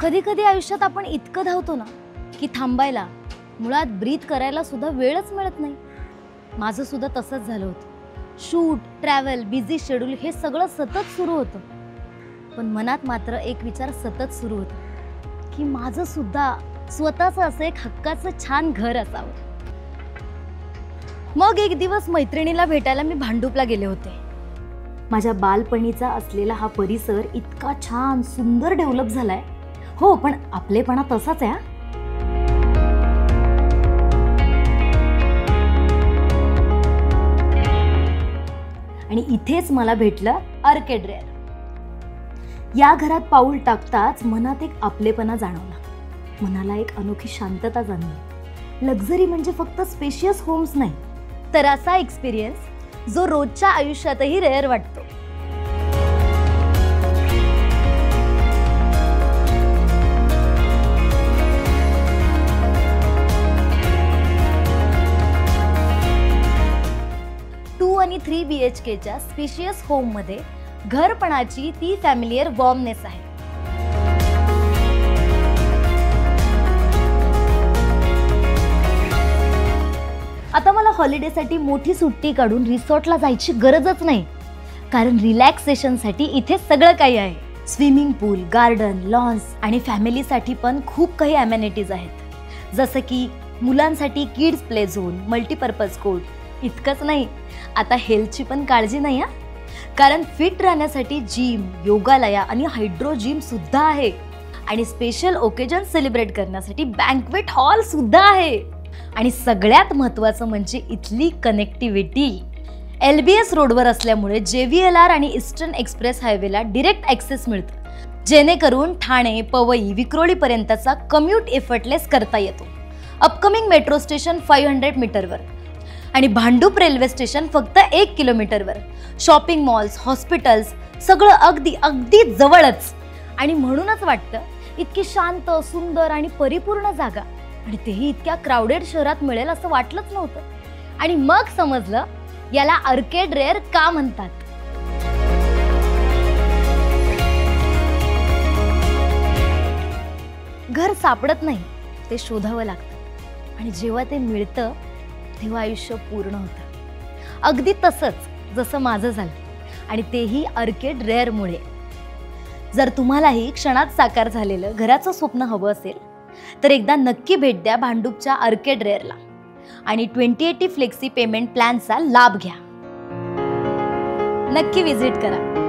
कधी कधी आयुष्यात आपण इतकं धावतो ना की थांबायला, मुळात ब्रीथ करायला सुद्धा वेळच मिळत नाही. माझं सुद्धा तसंच झालं होतं. शूट, ट्रॅव्हल, बिझी शेड्यूल हे सगळं सतत सुरू होतं. पण मनात मात्र एक विचार सतत सुरू होता की माझं सुद्धा स्वतःचं असं एक हक्काचं छान घर असावं. मग एक दिवस मैत्रिणीला भेटायला मी भांडूपला गेले होते. माझ्या बालपणीचा असलेला हा परिसर इतका छान सुंदर डेव्हलप झालाय. हो, पण आपलेपणा तसाच आहे. आणि इथेच मला भेटलं आर्केड रेअर. या घरात पाऊल टाकताच मनात एक आपलेपणा जाणवला. मनाला एक अनोखी शांतता जाणवली. लक्झरी म्हणजे फक्त स्पेशियस होम्स नाही, तर असा एक्सपिरियन्स जो रोजच्या आयुष्यातही रेअर वाटतो. आणि 3 BHKच्या स्पेशियस होम मध्ये घरपणाची ती फॅमिलियर वॉर्मनेस आहे. आता मला हॉलिडेसाठी मोठी सुट्टी काढून रिसॉर्टला जायची गरजच नाही, कारण रिलॅक्सेशनसाठी इथे सगळं काही आहे. स्विमिंग पूल, गार्डन, लॉन्स आणि फॅमिलीसाठी पण खूप काही अमेनिटीज आहेत. जसं की मुलांसाठी kids play zone, multipurpose court. इतकंच नाही, आता हेल्थची पण काळजी नाही हा, कारण फिट राहण्यासाठी जिम, योगालया आणि हायड्रो जिम सुद्धा आहे. आणि स्पेशल ओकेजन सेलिब्रेट करण्यासाठी बँक्वेट हॉल सुद्धा आहे. आणि सगळ्यात महत्त्वाचं म्हणजे इथली कनेक्टिव्हिटी. LBS रोडवर असल्यामुळे JVLR आणि ईस्टर्न एक्सप्रेस हायवेला डायरेक्ट ॲक्सेस मिळतो, जेणेकरून ठाणे, पवई, विक्रोळीपर्यंतचा कम्यूट एफर्टलेस करता येतो. अपकमिंग मेट्रो स्टेशन 500 मीटरवर आणि भांडूप रेल्वे स्टेशन फक्त 1 किलोमीटरवर. शॉपिंग मॉल्स, हॉस्पिटल्स सगळं अगदी अगदी जवळच. आणि म्हणूनच वाटतं इतकी शांत, सुंदर आणि परिपूर्ण जागा, आणि तेही इतक्या क्राउडेड शहरात मिळेल असं वाटलंच नव्हतं. आणि मग समजलं याला आर्केड रेअर का म्हणतात. घर सापडत नाही, ते शोधावं लागतं. आणि जेव्हा ते मिळतं तेव्हा आयुष्य पूर्ण होतं. अगदी तसंच जसं माझं झालं, आणि तेही आर्केड रेअरमुळे. जर तुम्हालाही क्षणात साकार झालेलं घराचं स्वप्न हवं असेल तर एकदा नक्की भेट द्या भांडूपच्या आर्केड रेअरला आणि 2080 फ्लेक्सी पेमेंट प्लॅनचा लाभ घ्या. नक्की विजिट करा.